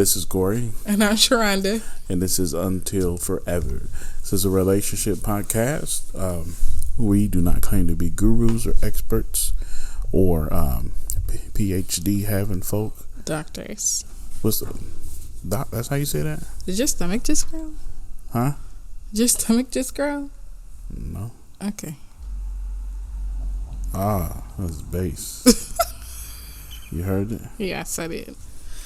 This is Corey. And I'm Sharonda. And this is Until Forever. This is a relationship podcast. We do not claim to be gurus or experts or PhD having folk. Doctors. That's how you say that? Did your stomach just grow? Huh? Did your stomach just grow? No. Okay. That's bass. You heard it? Yes, I did.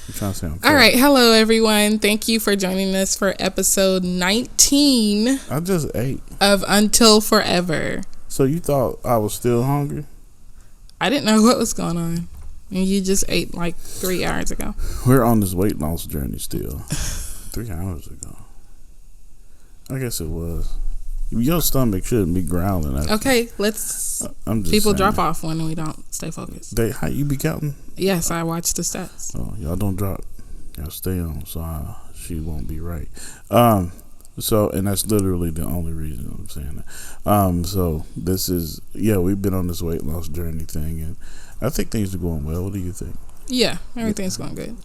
I'm trying to say All right. Hello, everyone. Thank you for joining us for episode 19. I just ate. Of Until Forever. So you thought I was still hungry? I didn't know what was going on. And you just ate like 3 hours ago. We're on this weight loss journey still. 3 hours ago. I guess it was. Your stomach shouldn't be growling. Okay, let's. People saying. drop off when we don't stay focused. How you be counting? Yes, I watch the stats. Oh, y'all don't drop. Y'all stay on, so she won't be right. So, and that's literally the only reason I'm saying that. So this is, we've been on this weight loss journey thing, and I think things are going well. What do you think? Yeah, everything's going good.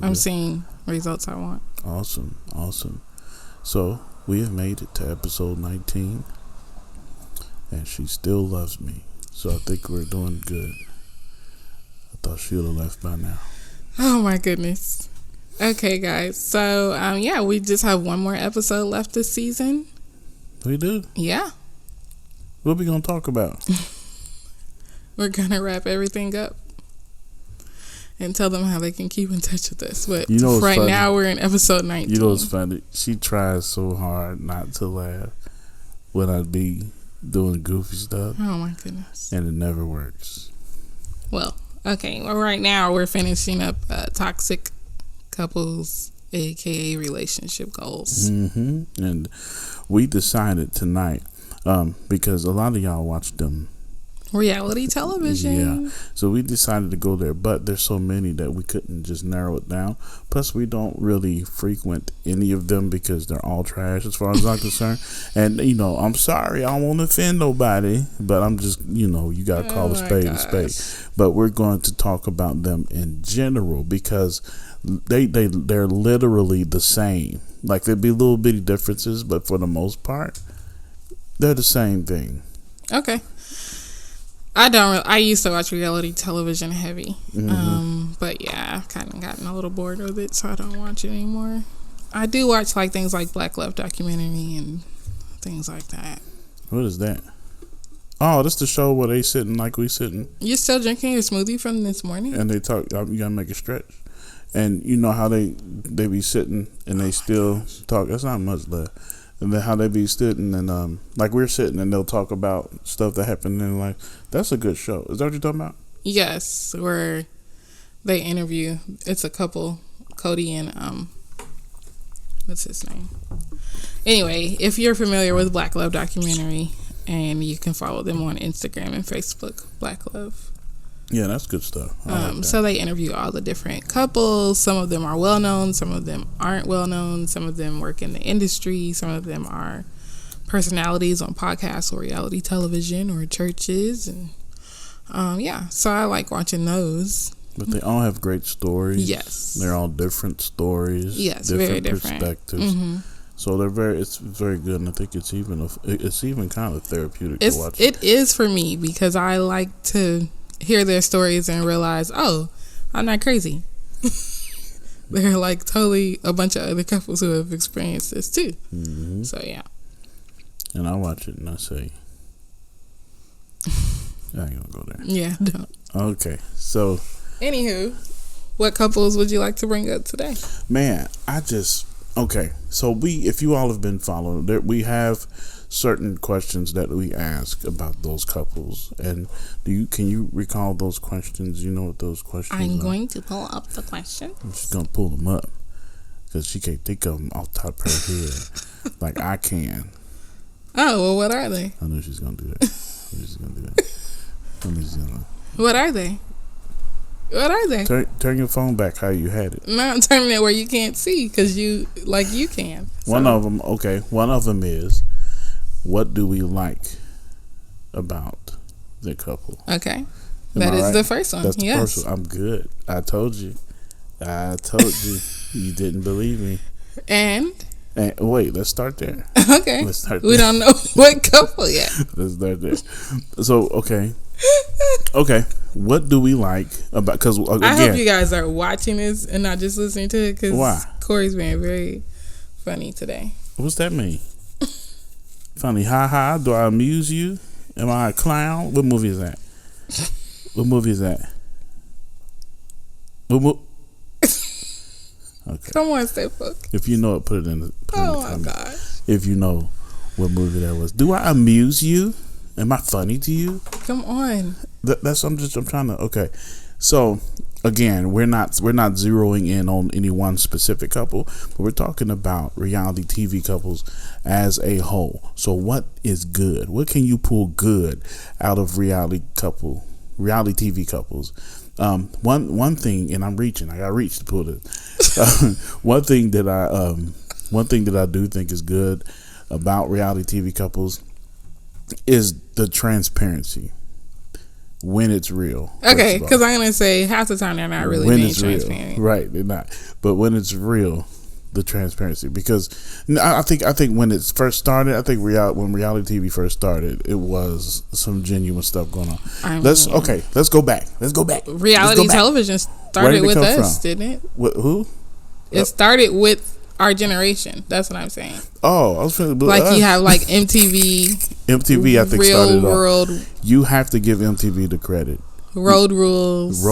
I'm seeing results I want. Awesome. So we have made it to episode 19, and she still loves me. So I think we're doing good. I thought she would have left by now. Oh my goodness. Okay, guys. So we just have one more episode left this season. We do? Yeah. What are we gonna talk about? We're gonna wrap everything up and tell them how they can keep in touch with us. But right funny? Now we're in episode 19. You know what's funny? She tries so hard not to laugh when I be doing goofy stuff. Oh my goodness. And it never works. Well, okay. Well, right now we're finishing up toxic couples, aka relationship goals. Mm-hmm. And we decided tonight, because a lot of y'all watch them reality television. Yeah. So we decided to go there, but there's so many that we couldn't just narrow it down. Plus, we don't really frequent any of them because they're all trash as far as I'm concerned. And, I'm sorry, I don't want to offend nobody, but I'm just, you got to call a spade a spade. But we're going to talk about them in general because they're literally the same. Like, there'd be little bitty differences, but for the most part, they're the same thing. Okay. I used to watch reality television heavy. Mm-hmm. But yeah, I've kind of gotten a little bored with it, so I don't watch it anymore. I do watch like things like Black Love documentary and things like that. What is that? Oh, this the show where they sitting like we sitting. You still drinking your smoothie from this morning? And they talk, you gotta make it stretch. And you know how they be sitting and they still talk. That's not much left. And then how they be sitting and like we're sitting and they'll talk about stuff that happened in life. That's a good show. Is that what you're talking about? Yes, where they interview. It's a couple, Cody and what's his name? Anyway, if you're familiar with Black Love documentary, and you can follow them on Instagram and Facebook, Black Love. Yeah, that's good stuff. Like that. So they interview all the different couples. Some of them are well known. Some of them aren't well known. Some of them work in the industry. Some of them are personalities on podcasts or reality television or churches. And so I like watching those. But they all have great stories. Yes. They're all different stories. Yes, different very different perspectives. Mm-hmm. So it's very good, and I think it's even kind of therapeutic to watch. It is for me because I like to hear their stories and realize, oh, I'm not crazy. They're like totally a bunch of other couples who have experienced this too. Mm-hmm. So yeah. And I watch it and I say, I ain't gonna go there. Yeah, don't. Okay, so. Anywho, what couples would you like to bring up today? Man, okay. So if you all have been following, we have certain questions that we ask about those couples, and can you recall those questions? You know what those questions are? I'm going to pull up the questions. She's gonna pull them up because she can't think of them off the top of her head like I can. Oh well, what are they? I knew she's gonna do that. What are they? What are they? Turn your phone back how you had it. No, I'm turning it where you can't see because you can. So. One of them is, what do we like about the couple? Okay. That is right? The first one. That's the yes. first one. I'm good. I told you. I told you. You didn't believe me. And wait, let's start there. okay, Let's start we there. don't know what couple yet. Let's start there. So, okay. What do we like about? Because again, I hope you guys are watching this and not just listening to it. Because why? Corey's being very funny today. What's that mean? Funny, ha ha. Do I amuse you? Am I a clown? What movie is that? What movie is that? Okay. Come on, stay focused. If you know it, put it in the. Oh my god. If you know what movie that was, do I amuse you? Am I funny to you? Come on. That's I'm trying to. Okay, so again, we're not zeroing in on any one specific couple, but we're talking about reality TV couples as a whole. So what is good? What can you pull good out of reality TV couples? One thing, and I'm reaching. I got to reach to pull it. One thing that I do think is good about reality TV couples is the transparency when it's real. Okay, because I'm gonna say half the time they're not really being transparent. Real. Right, they're not. But when it's real, the transparency. Because I think when it first started, I think when reality TV first started, it was some genuine stuff going on. Let's go back. Reality television started with us, didn't it? Who? It started with our generation. That's what I'm saying. Oh, I was feeling like you have like MTV. MTV, I think, Real started World. Off. You have to give MTV the credit. Road Rules.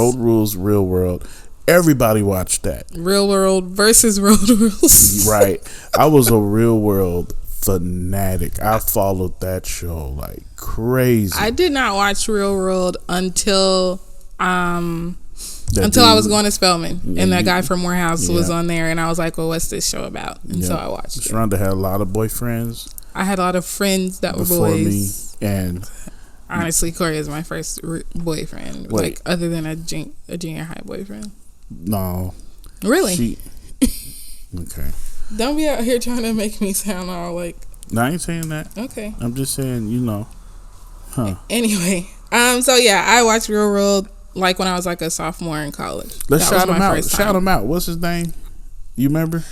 Real World. Everybody watched that. Real World versus Road Rules. Right. I was a Real World fanatic. I followed that show like crazy. I did not watch Real World until I was going to Spelman, and that guy from Morehouse was on there, and I was like, well, what's this show about? And so I watched it. Sharonda had a lot of boyfriends. I had a lot of friends that were boys. Me, and honestly, Corey is my first boyfriend, like other than a junior high boyfriend. No. Really? Okay. Don't be out here trying to make me sound all like... No, I ain't saying that. Okay. I'm just saying, Huh. Anyway. So yeah, I watched Real World like when I was like a sophomore in college. Let's shout him out. Shout him out. What's his name? You remember?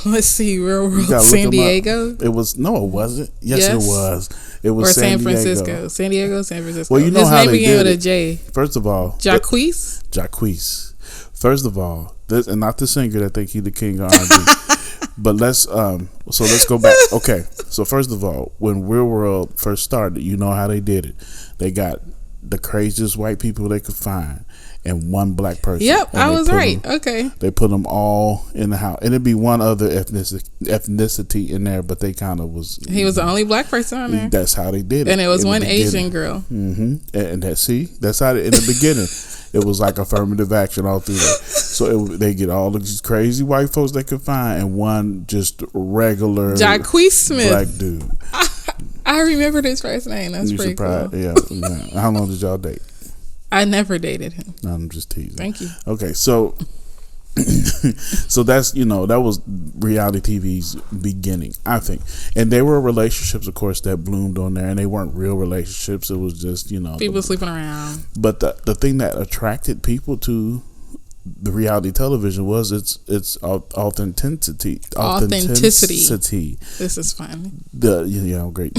Let's see. Real World San Diego? It wasn't. Yes, it was. It was or San Francisco. San Diego, San Francisco. Well, you know his how name they began did with it. A J. First of all, Jacquees. First of all, and not the singer that think he the king of R&B. But let's go back. Okay, so first of all, when Real World first started, you know how they did it. They got the craziest white people they could find and one black person. Yep, I was right. Okay. They put them all in the house, and it'd be one other ethnicity in there, but they kind of was. He was the only black person on there. That's how they did it, and it was one Asian girl. Mm-hmm. And that's how in the beginning. It was like affirmative action all through there. So they get all these crazy white folks they could find, and one just regular Jacquees Smith, black dude. I remember his first name. That's pretty cool. Yeah. How long did y'all date? I never dated him. No, I'm just teasing. Thank you. Okay, so that's that was reality TV's beginning, I think, and they were relationships, of course, that bloomed on there, and they weren't real relationships. It was just people sleeping around. But the thing that attracted people to the reality television was its authenticity. Authenticity. This is fun. Great.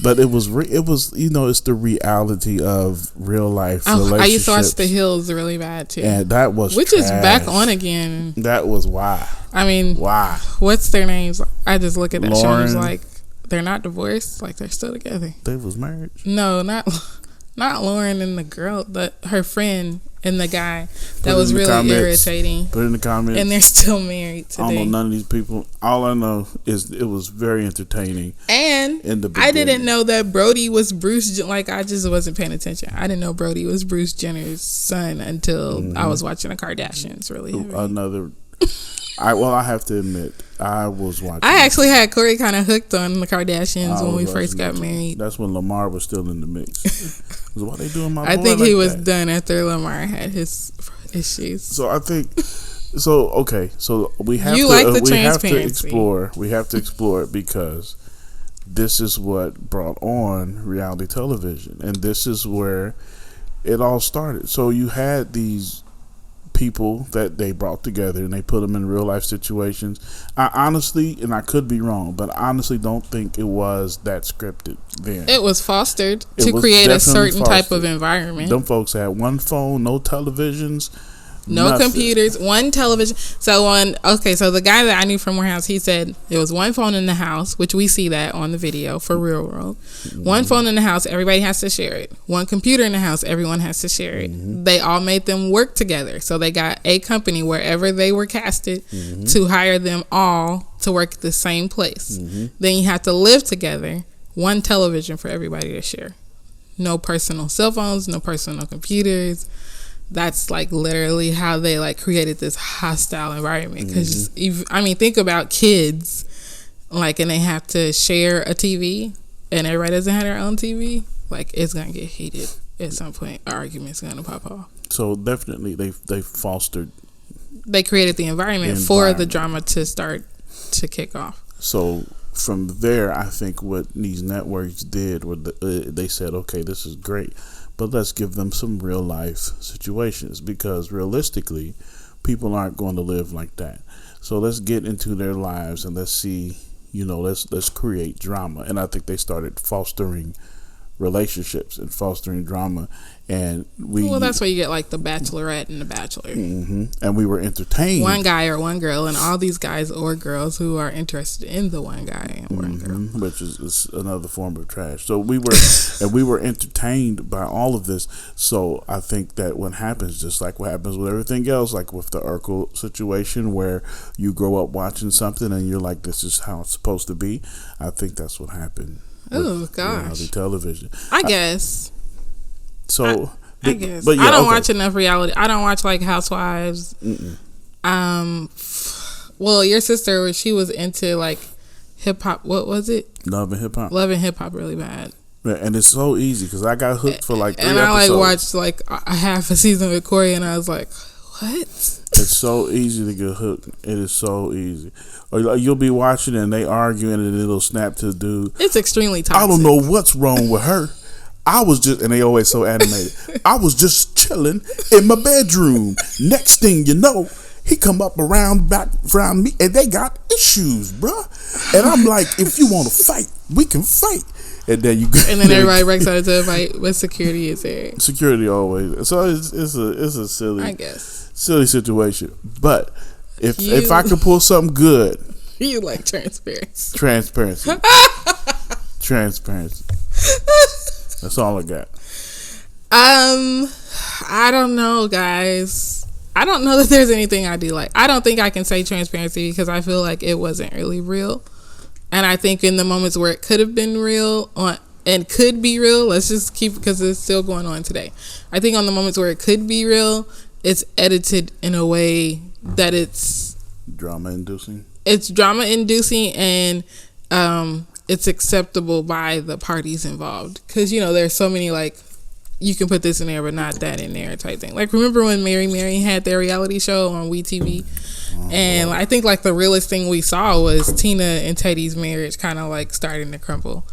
But it was it's the reality of real life relationships. I used to watch The Hills really bad too, and that was which trash. is back on again. That was why. I mean, why? What's their names? I just look at that show and it's Lauren. like they're not divorced, like they're still together. They was married. No, not Lauren and the girl, her friend and the guy that was really irritating. Put it in the comments. And they're still married today. I don't know none of these people. All I know is it was very entertaining. And I didn't know that Brody was Bruce. Like, I just wasn't paying attention. I didn't know Brody was Bruce Jenner's son until I was watching the Kardashians. Really heavy. I have to admit, I was watching. I actually had Corey kind of hooked on the Kardashians when we first got married. That's when Lamar was still in the mix. Why they doing my boy I think like he was that? Done after Lamar had his issues. So I think okay. So we have to explore. We have to explore it because this is what brought on reality television, and this is where it all started. So you had these people that they brought together and they put them in real life situations. I honestly, and I could be wrong, but I honestly don't think it was that scripted then. It was fostered to create a certain type of environment. Them folks had one phone, no televisions, no nothing. Computers, one television. So the guy that I knew from Warehouse, he said there was one phone in the house, which we see that on the video for Real World. Mm-hmm. One phone in the house, everybody has to share it. One computer in the house, everyone has to share it. Mm-hmm. They all made them work together. So they got a company wherever they were casted mm-hmm. to hire them all to work at the same place. Mm-hmm. Then you have to live together. One television for everybody to share. No personal cell phones, no personal computers. That's like literally how they like created this hostile environment. Because mm-hmm. Think about kids, like, and they have to share a TV, and everybody doesn't have their own TV. Like, it's gonna get heated at some point. Arguments gonna pop off. So definitely, they fostered. They created the environment for the drama to start to kick off. So from there, I think what these networks did was they said, okay, this is great, but let's give them some real life situations, because realistically, people aren't going to live like that. So let's get into their lives and let's see, let's create drama. And I think they started fostering relationships and fostering drama, and that's where you get like the Bachelorette and the Bachelor, mm-hmm. and we were entertained. One guy or one girl, and all these guys or girls who are interested in the one guy and one mm-hmm. girl, which is another form of trash. So we were entertained by all of this. So I think that what happens, just like what happens with everything else, like with the Urkel situation, where you grow up watching something and you're like, this is how it's supposed to be. I think that's what happened. Oh gosh, reality television. I guess. I guess. But yeah, I don't watch enough reality. I don't watch like Housewives. Mm-mm. Well, your sister, she was into like hip hop. What was it? Love and Hip Hop. Love and Hip Hop, really bad. Yeah, and it's so easy because I got hooked for like 3 episodes. And I like watched like a half a season with Corey, and I was like, what? It's so easy to get hooked. It is so easy. Or you'll be watching and they arguing and it'll snap to the dude. It's extremely toxic. I don't know what's wrong with her. I was just, and they always so animated. I was just chilling in my bedroom. Next thing you know, he come up around me and they got issues, bruh. And I'm like, if you want to fight, we can fight. And then everybody breaks out into a fight. But security is there. Security always. So it's a silly, I guess, silly situation. But if I could pull something good, you like transparency. Transparency. That's all I got. I don't know, guys. I don't know that there's anything I do like. I don't think I can say transparency because I feel like it wasn't really real. And I think in the moments where it could have been real and could be real, let's just keep, because it's still going on today. I think on the moments where it could be real, it's edited in a way that it's drama inducing. It's drama inducing and it's acceptable by the parties involved. Because, there's so many like, you can put this in there but not that in there type thing. Like, remember when Mary had their reality show on WeTV? And I think like the realest thing we saw was Tina and Teddy's marriage kind of like starting to crumble.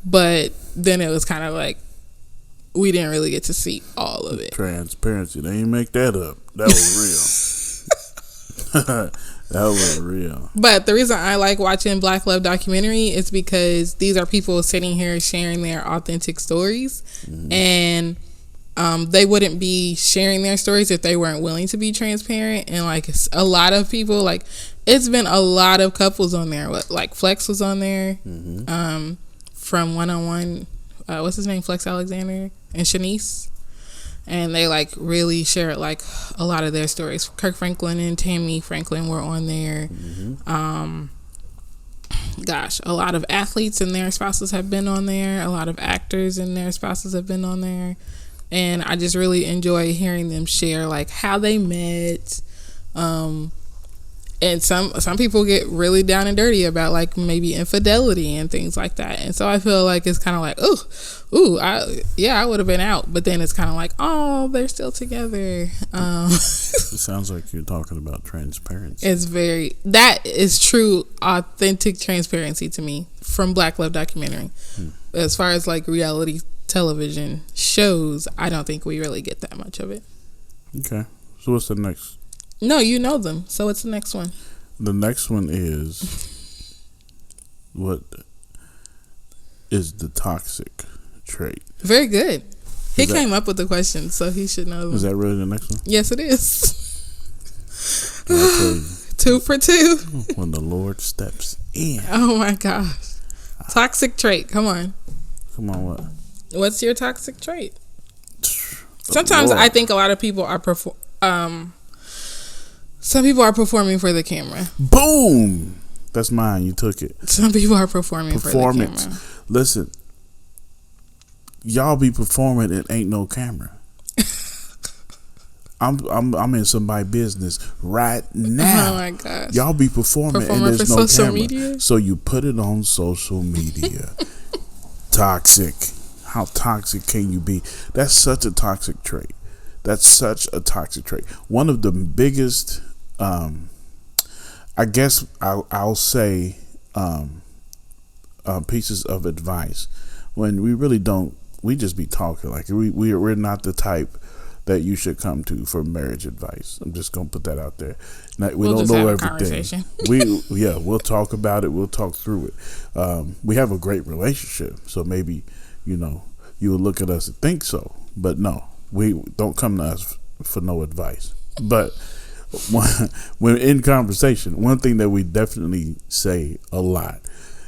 But then it was kind of like we didn't really get to see all of it. Transparency. They ain't make that up. That was real. That was real. But the reason I like watching Black Love documentary is because these are people sitting here sharing their authentic stories. Mm-hmm. And they wouldn't be sharing their stories if they weren't willing to be transparent. And like a lot of people, like it's been a lot of couples on there. Like Flex was on there, mm-hmm. From 101. What's his name? Flex Alexander and Shanice. And they like really shared like a lot of their stories. Kirk Franklin and Tammy Franklin were on there. Mm-hmm. A lot of athletes and their spouses have been on there. A lot of actors and their spouses have been on there. And I just really enjoy hearing them share like how they met. And some people get really down and dirty about like maybe infidelity and things like that. And so I feel like it's kind of like, I would have been out. But then it's kind of like, oh, they're still together. It sounds like you're talking about transparency. That is true, authentic transparency to me from Black Love documentary. As far as like reality television shows, I don't think we really get that much of it. Okay. So what's the next? No, you know them. So what's the next one? The next one is what is the toxic trait? Very good. He came up with the question, so he should know them. Is that really the next one? Yes, it is. I'll tell you. 2 for 2. When the Lord steps in. Oh my gosh. Toxic trait. Come on. Come on, what? What's your toxic trait? Sometimes I think a lot of people are some people are performing for the camera. Boom! That's mine. You took it. Some people are performing for the camera. Listen, y'all be performing and ain't no camera. I'm in somebody's business right now. Oh my gosh. Y'all be performing and there's for no social camera. Media? So you put it on social media. Toxic. How toxic can you be? That's such a toxic trait. One of the biggest, I guess I'll say, pieces of advice when we really don't. We just be talking like we're not the type that you should come to for marriage advice. I'm just gonna put that out there. Now, we don't know everything. We'll talk about it. We'll talk through it. We have a great relationship, so maybe you will look at us and think so, but no, we don't come to us for no advice. But when in conversation, one thing that we definitely say a lot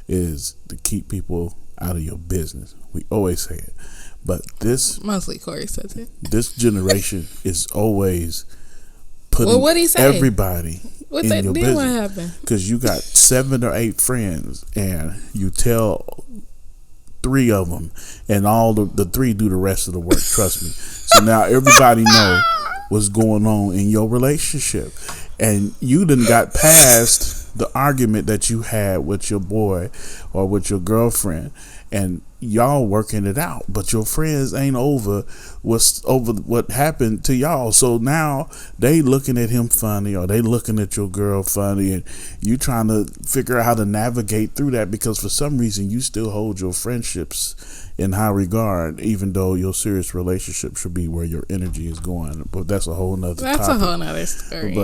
is to keep people out of your business. We always say it. But mostly Corey says it. This generation is always putting what he say? Everybody in your business. What happened? Because you got 7 or 8 friends, and you tell 3 of them, and all the 3 do the rest of the work. Trust me. So now everybody know what's going on in your relationship, and you done got past the argument that you had with your boy or with your girlfriend, and y'all working it out, but your friends ain't over what happened to y'all. So now they looking at him funny, or they looking at your girl funny, and you trying to figure out how to navigate through that, because for some reason you still hold your friendships in high regard, even though your serious relationship should be where your energy is going. But that's a whole nother topic. A whole nother story.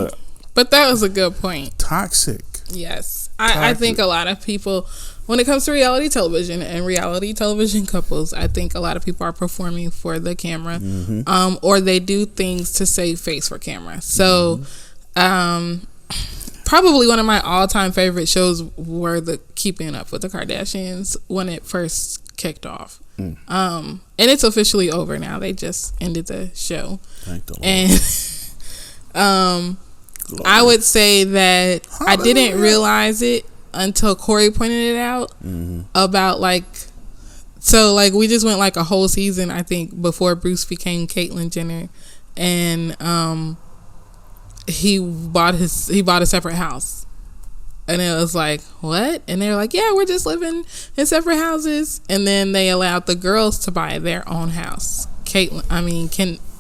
But that was a good point. Toxic. Yes. I think a lot of people, when it comes to reality television and reality television couples, I think a lot of people are performing for the camera, or they do things to save face for camera. So, probably one of my all-time favorite shows were the Keeping Up with the Kardashians when it first kicked off. And it's officially over now. They just ended the show. Thank the Lord. And I would say that I didn't realize it until Corey pointed it out about we just went like a whole season, I think, before Bruce became Caitlyn Jenner, and he bought a separate house, and it was like, what? And they were like, yeah, we're just living in separate houses, and then they allowed the girls to buy their own house.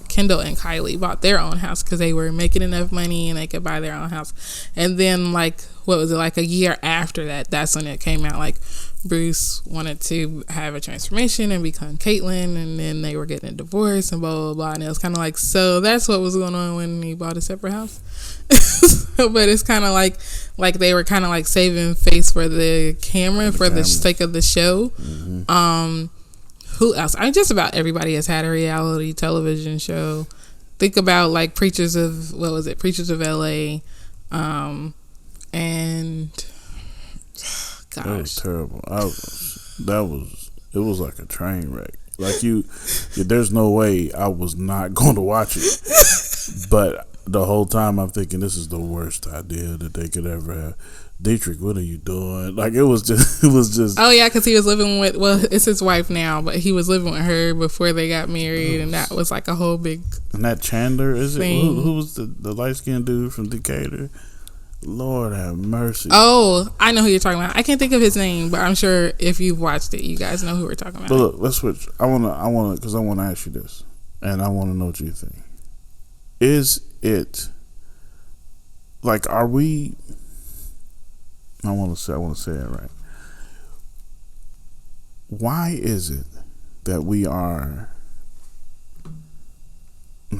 Kendall and Kylie bought their own house because they were making enough money and they could buy their own house. And then a year after that, that's when it came out, like, Bruce wanted to have a transformation and become Caitlyn, and then they were getting a divorce and blah blah blah. And it was kind of like, so that's what was going on when he bought a separate house. But it's kind of like they were kind of like saving face for the camera for the sake of the show. Who else? Just about everybody has had a reality television show. Think about like Preachers of LA, and gosh, that was terrible. It was like a train wreck. Like there's no way I was not going to watch it. But the whole time I'm thinking, this is the worst idea that they could ever have. Dietrich, what are you doing? Like, it was just. Oh yeah, because he was living with. Well, it's his wife now, but he was living with her before they got married, and that was like a whole big. And that Chandler, is thing. It? Who was the light skinned dude from Decatur? Lord have mercy. Oh, I know who you're talking about. I can't think of his name, but I'm sure if you've watched it, you guys know who we're talking about. But look, let's switch. I wanna, because I wanna ask you this, and I wanna know what you think. Is it like, are we? I want to say it right. Why is it that we are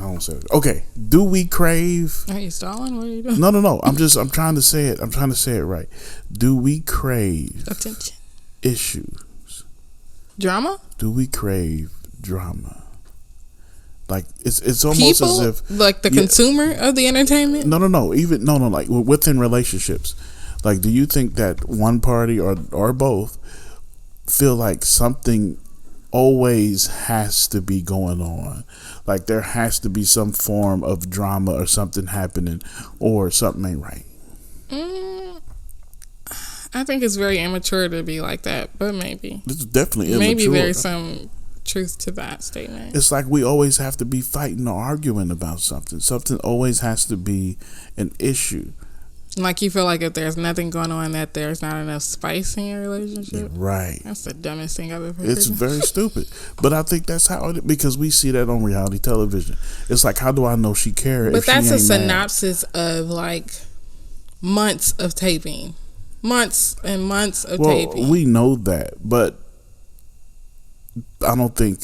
I don't say it. Okay. Do we crave? Are you stalling? What are you doing? No. I'm trying to say it. I'm trying to say it right. Do we crave attention? Issues. Drama? Do we crave drama? Like it's almost People? as if like the consumer of the entertainment. No. Even no. Like within relationships, like do you think that one party or both feel like something always has to be going on? Like there has to be some form of drama or something happening, or something ain't right. I think it's very immature to be like that, but maybe It's definitely immature. Maybe there's some truth to that statement. It's like we always have to be fighting or arguing about something. Something always has to be an issue. Like you feel like if there's nothing going on, that there's not enough spice in your relationship. Right. That's the dumbest thing I've ever heard. It's very stupid. But I think that's how it, because we see that on reality television. It's like, how do I know she cares? But that's a synopsis of like months of taping. Months and months of taping. Well, we know that, but I don't think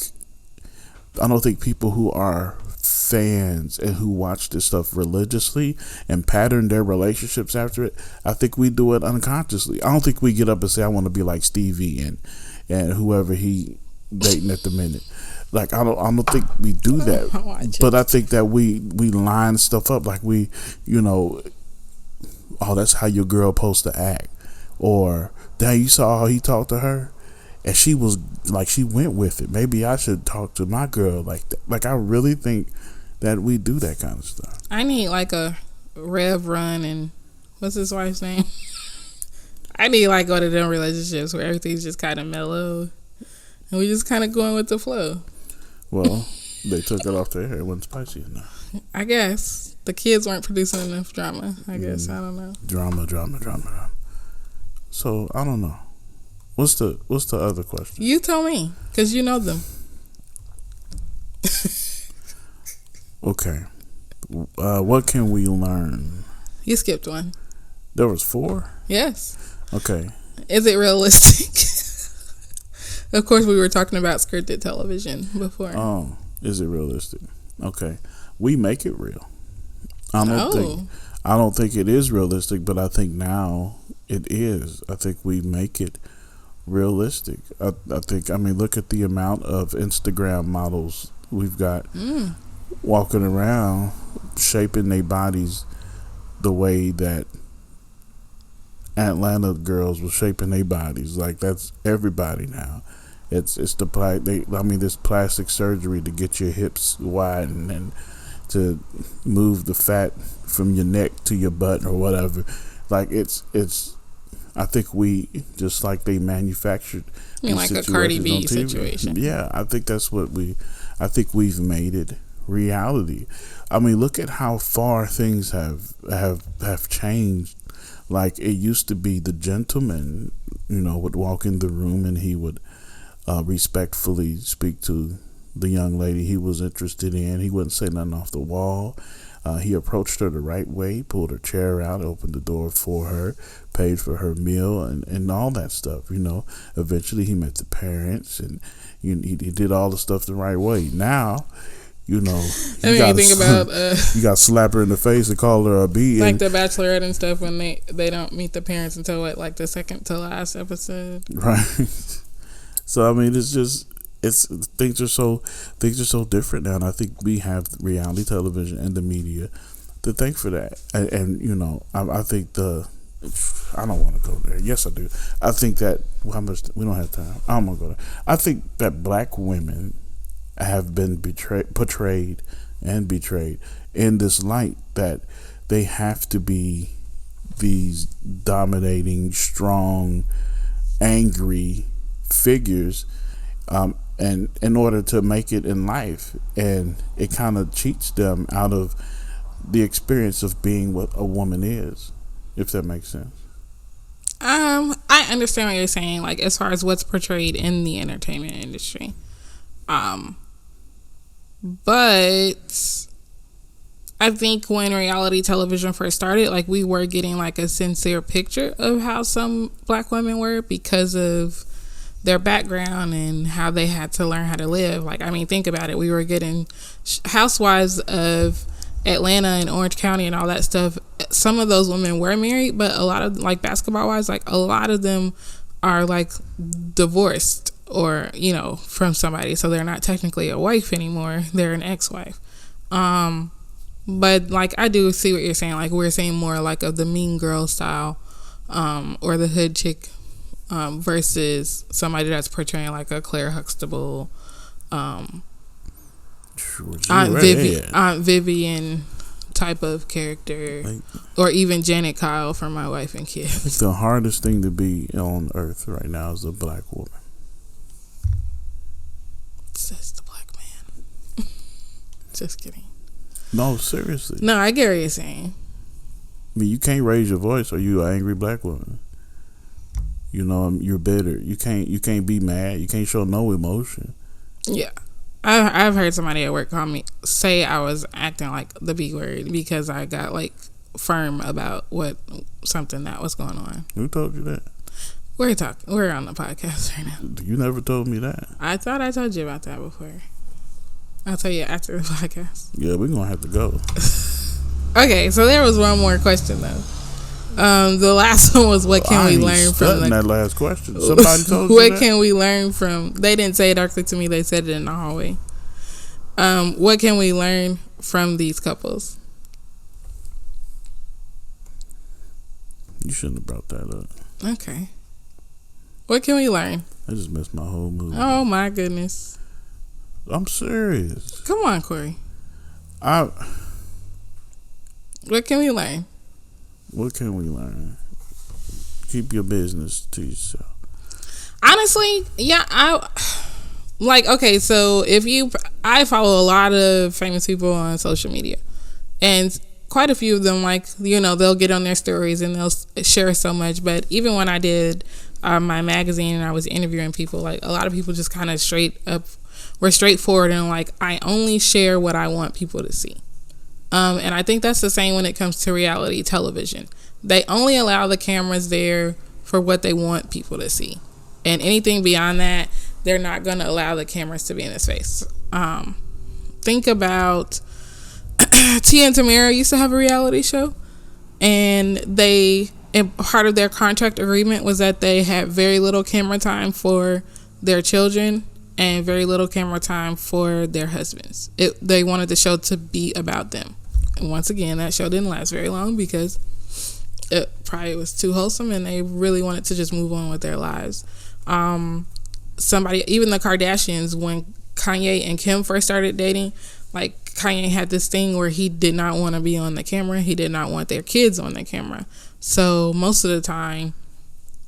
people who are fans and who watch this stuff religiously and pattern their relationships after it, I think we do it unconsciously. I don't think we get up and say I want to be like Stevie and whoever he dating at the minute. Like I don't think we do that. But I think that we line stuff up like we, oh, that's how your girl supposed to act, or dang, you saw how he talked to her. And she was like, she went with it. Maybe I should talk to my girl like that. Like, I really think that we do that kind of stuff. I need like a Rev Run and what's his wife's name? I need like go to them relationships where everything's just kind of mellow and we just kind of going with the flow. Well, they took it off their hair. It wasn't spicy enough. I guess the kids weren't producing enough drama. I guess I don't know. Drama. So I don't know. What's the other question? You tell me, because you know them. Okay. What can we learn? You skipped one. There was 4? Yes. Okay. Is it realistic? Of course, we were talking about scripted television before. Oh, is it realistic? Okay. We make it real. I don't think it is realistic, but I think now it is. I think we make it realistic. I mean, look at the amount of Instagram models we've got walking around shaping their bodies the way that Atlanta girls were shaping their bodies. Like, that's everybody now. It's this plastic surgery to get your hips widened and to move the fat from your neck to your butt or whatever. Like, it's I think we, just like they manufactured, like a Cardi B situation. Yeah, I think that's what I think we've made it reality. I mean, look at how far things have changed. Like, it used to be the gentleman, would walk in the room and he would respectfully speak to the young lady he was interested in. He wouldn't say nothing off the wall. He approached her the right way, pulled her chair out, opened the door for her, paid for her meal, and all that stuff. Eventually he met the parents, and he did all the stuff the right way. Now, you got to slap her in the face and call her a B. Like the Bachelorette and stuff, when they don't meet the parents until like the second to last episode. Right. So I mean, things are so different now, and I think we have reality television and the media to thank for that. And I think I don't want to go there. Yes, I do. I think that we don't have time. I'm gonna go there. I think that black women have been portrayed and betrayed in this light that they have to be these dominating, strong, angry figures, and in order to make it in life, and it kind of cheats them out of the experience of being what a woman is, if that makes sense. I understand what you're saying, like as far as what's portrayed in the entertainment industry, but I think when reality television first started, like we were getting like a sincere picture of how some black women were because of their background and how they had to learn how to live. Like, I mean, think about it. We were getting housewives of Atlanta and Orange County and all that stuff. Some of those women were married, but a lot of, like, basketball wives, like, a lot of them are, like, divorced or, you know, from somebody. So they're not technically a wife anymore. They're an ex-wife. But, like, I do see what you're saying. Like, we're seeing more, like, of the mean girl style, or the hood chick, versus somebody that's portraying, like, a Claire Huxtable, Aunt Vivian type of character, like, or even Janet Kyle from My Wife and Kids. I think the hardest thing to be on earth right now is a black woman. Says the black man. Just kidding. No, seriously. No, I get what you're saying. I mean, you can't raise your voice, or you an angry black woman. You know, you're bitter. You can't be mad. You can't show no emotion. Yeah. I've heard somebody at work say I was acting like the B word because I got, like, firm about something that was going on. Who told you that? We're on the podcast right now. You never told me that. I thought I told you about that before. I'll tell you after the podcast. Yeah, we're gonna have to go. Okay, so there was one more question though. The last one was, what can we learn from that last question? Somebody told you what can we learn from? They didn't say it directly to me. They said it in the hallway. What can we learn from these couples? You shouldn't have brought that up. Okay. What can we learn? I just missed my whole movie. Oh my goodness. I'm serious. Come on, Corey. What can we learn? What can we learn? Keep your business to yourself. Honestly, yeah, okay, so I follow a lot of famous people on social media, and quite a few of them, like, you know, they'll get on their stories and they'll share so much. But even when I did my magazine and I was interviewing people, like, a lot of people just kind of were straightforward and, like, I only share what I want people to see. And I think that's the same when it comes to reality television. They only allow the cameras there for what they want people to see. And anything beyond that, they're not going to allow the cameras to be in his face. Think about Tia and Tamera used to have a reality show. And part of their contract agreement was that they had very little camera time for their children and very little camera time for their husbands. They wanted the show to be about them. And once again, that show didn't last very long because it probably was too wholesome and they really wanted to just move on with their lives. Even the Kardashians, when Kanye and Kim first started dating, like, Kanye had this thing where he did not want to be on the camera. He did not want their kids on the camera. So most of the time,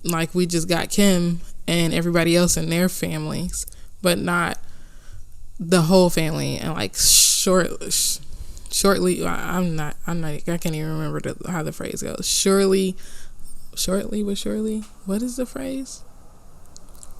like, we just got Kim and everybody else in their families, but not the whole family. And, like, shortly, I can't even remember how the phrase goes. Shortly, what is the phrase?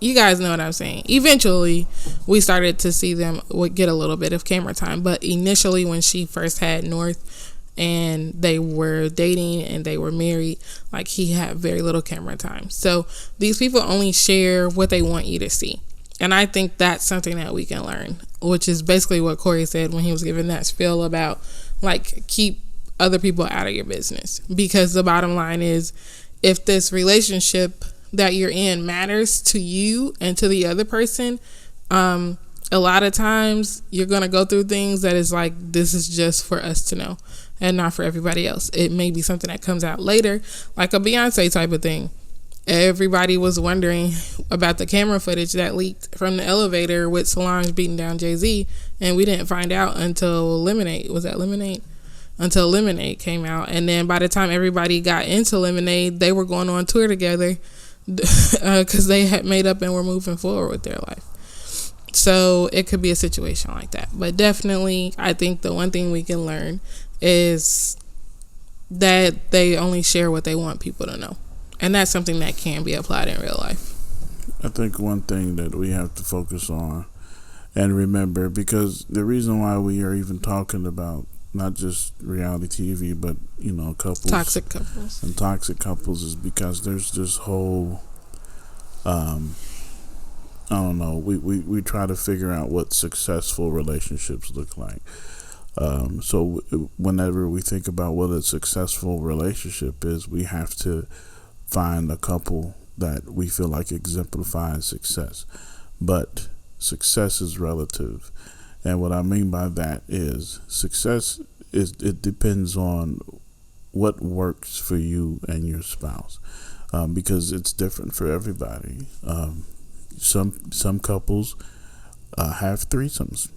You guys know what I'm saying. Eventually, we started to see them get a little bit of camera time. But initially, when she first had North and they were dating and they were married, like, he had very little camera time. So these people only share what they want you to see. And I think that's something that we can learn, which is basically what Corey said when he was giving that spiel about, like, keep other people out of your business. Because the bottom line is, if this relationship that you're in matters to you and to the other person, a lot of times you're going to go through things that is like, this is just for us to know and not for everybody else. It may be something that comes out later, like a Beyonce type of thing. Everybody was wondering about the camera footage that leaked from the elevator with Solange beating down Jay-Z, and we didn't find out until Lemonade. Was that Lemonade? Until Lemonade came out. And then by the time everybody got into Lemonade, they were going on tour together because they had made up and were moving forward with their life. So it could be a situation like that. But definitely, I think the one thing we can learn is that they only share what they want people to know. And that's something that can be applied in real life. I think one thing that we have to focus on and remember, because the reason why we are even talking about not just reality TV, but, you know, couples. Toxic couples. And toxic couples is because there's this whole I don't know. We try to figure out what successful relationships look like. So whenever we think about what a successful relationship is, we have to find a couple that we feel like exemplifies success. But success is relative. And what I mean by that is success it depends on what works for you and your spouse, because it's different for everybody. Some couples have threesomes.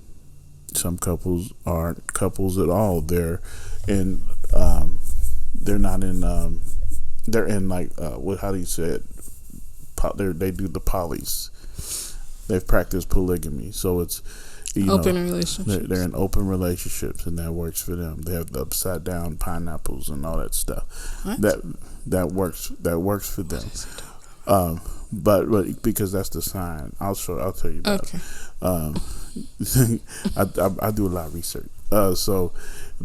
Some couples aren't couples at all. In they're not in they're in like what how do you say it? They do the polys. They've practiced polygamy, so it's open relationships. They're in open relationships, and that works for them. They have the upside down pineapples and all that stuff. What? That works. That works for them. But because that's the sign, I'll tell you about okay. it. I do a lot of research. So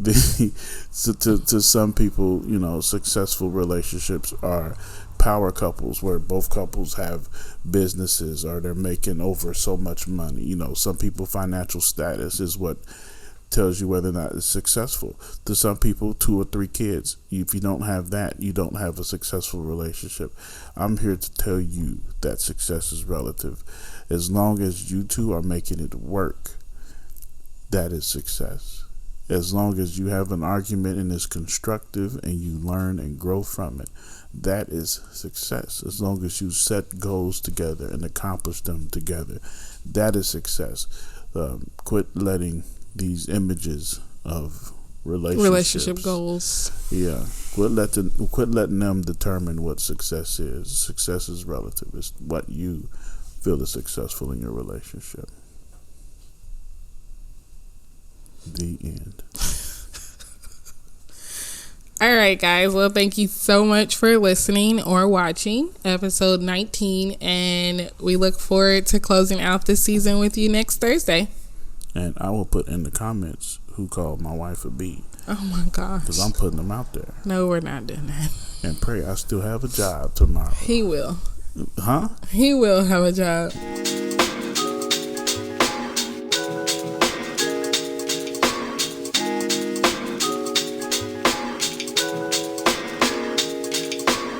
to some people, successful relationships are power couples where both couples have businesses or they're making over so much money. Some people financial status is what tells you whether or not it's successful. To some people, 2 or 3 kids. If you don't have that, you don't have a successful relationship. I'm here to tell you that success is relative. As long as you two are making it work, that is success. As long as you have an argument and it's constructive and you learn and grow from it, that is success. As long as you set goals together and accomplish them together, that is success. Quit letting these images of relationship goals. Yeah, quit letting them determine what success is. Success is relative. It's what you feel is successful in your relationship. The end. All right, guys. Well, thank you so much for listening or watching episode 19, and we look forward to closing out this season with you next Thursday. And I will put in the comments who called my wife a B. Oh my gosh. Because I'm putting them out there. No, we're not doing that. And pray I still have a job tomorrow. He will. Huh? He will have a job.